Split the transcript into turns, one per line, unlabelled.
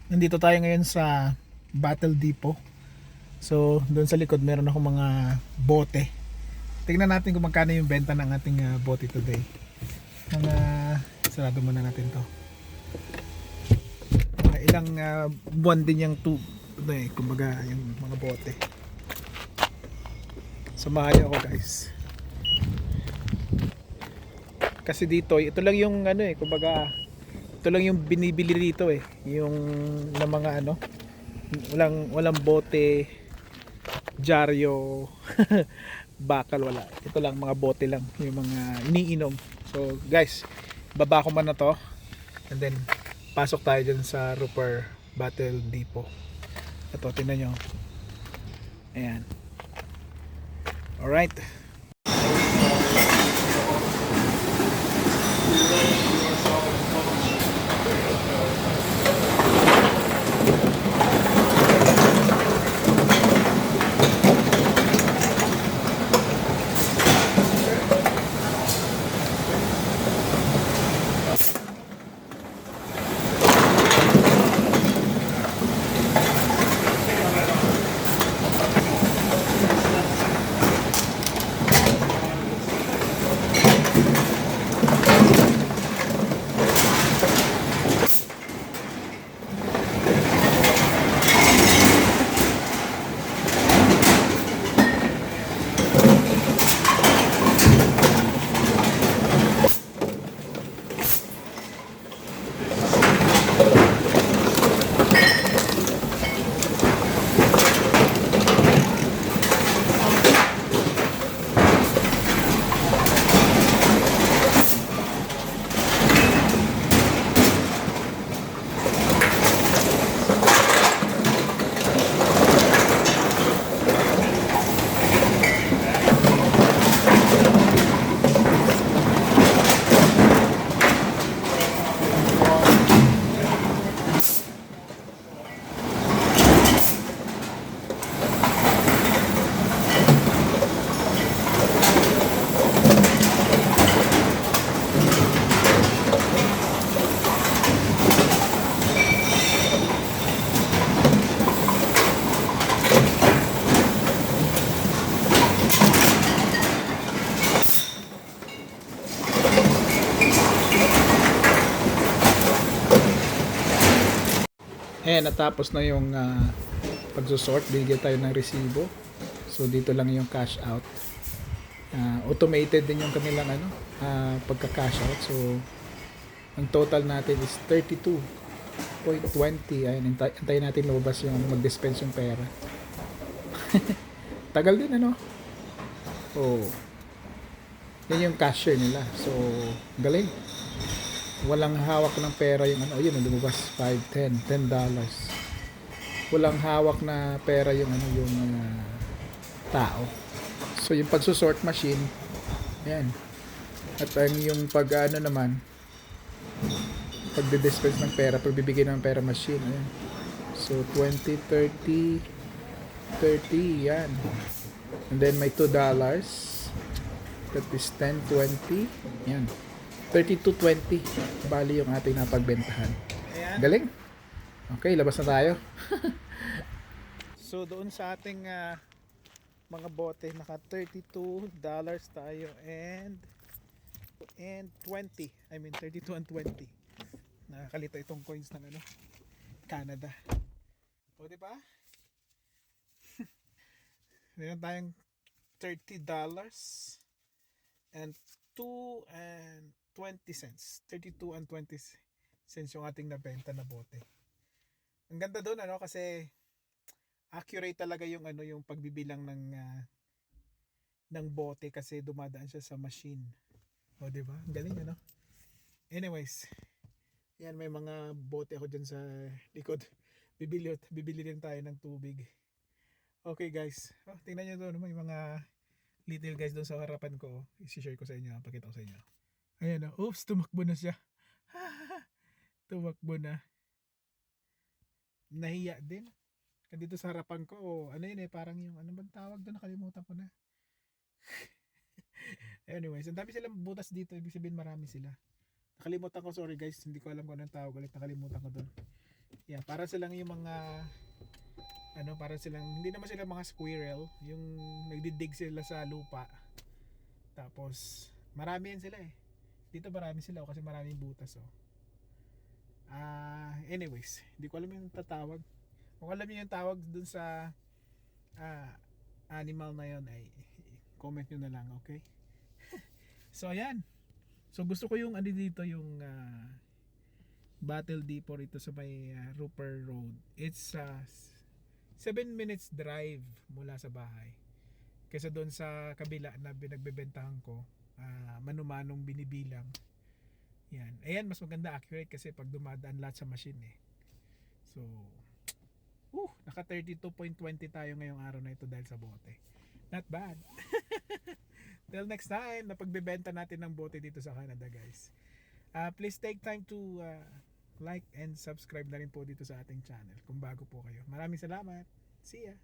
Nandito tayo ngayon sa Battle Depot. So, doon sa likod meron ako mga bote. Tingnan natin kung magkano yung benta ng ating bote today. Mga sarado muna natin to. Mga ilang buwan din yung kumbaga yung mga bote. Samahan niyo ako, guys. Kasi dito, ito lang yung kumbaga ito lang yung binibili dito yung na mga walang bote, dyaryo, bakal, wala. Ito lang, mga bote lang yung mga iniinom. So guys, baba ko man na to and then pasok tayo dyan sa Rupert Battle Depot. Ito, tingnan nyo. Ayan. Alright. Ayan, natapos na yung pagsusort. Bigyan tayo ng resibo. So dito lang yung cash out. Automated din yung kanilang pagka-cash out. So ang total natin is 32.20. Ayan, antayin natin lumabas yung mag-dispense yung pera. Tagal din Oh. Yan yung cashier nila. So galing. Walang hawak ng pera yung yun, lumabas 5, 10, $10. Walang hawak na pera yung yung tao. So yung pagsusort machine, yan. At ang yung pag naman, pagde-dispense ng pera, pagbibigay ng pera machine, ayan. So 20, 30, 30, yan. And then may $2. That is 10, 20, yan. 32.20 bali yung ating napagbentahan. Ayan. Galing. Okay, labas na tayo. So doon sa ating mga bote, naka $32 tayo and 20. I mean 32 and 20. Nakakalito itong coins ng Canada. O di ba? Meron tayong $30 and 2 and 20 cents. 32 and 20 cents yung ating nabenta na bote. Ang ganda doon kasi accurate talaga yung yung pagbibilang ng bote kasi dumadaan siya sa machine. O di ba? Ang galing Anyways, yan, may mga bote ako diyan sa likod. Bibili din tayo ng tubig. Okay guys. Tingnan niyo doon may mga little guys doon sa harapan ko. I-share ko sa inyo, pakita ko sa inyo. Ayan oops, tumakbo na siya. Tumakbo na. Nahiya din. Dito sa harapan ko, parang yung bang tawag doon, nakalimutan ko na. Anyways, ang dami silang butas dito, ibig sabihin marami sila. Nakalimutan ko, sorry guys, hindi ko alam kung anong tawag ulit, nakalimutan ko doon. Yeah, para silang yung mga para silang hindi naman sila mga squirrel, yung nagdidig sila sa lupa. Tapos marami yan sila eh. Dito marami sila kasi maraming butas oh. Anyways, hindi ko alam yung tatawag. Kung alam niyo yung tawag dun sa animal na yon ay comment nyo na lang, okay? So ayan. So gusto ko yung dito yung Battle Depot ito sa may Rupert Road. It's 7 minutes drive mula sa bahay. Kaysa doon sa kabila na binagbebentahan ko, manumanong binibilang. Yan. Ayan, mas maganda accurate kasi pag dumadaan lahat sa machine eh. So, naka 32.20 tayo ngayong araw na ito dahil sa bote. Not bad. Till next time, napagbebenta natin ng bote dito sa Canada, guys. Please take time to like and subscribe na rin po dito sa ating channel kung bago po kayo. Maraming salamat. See ya!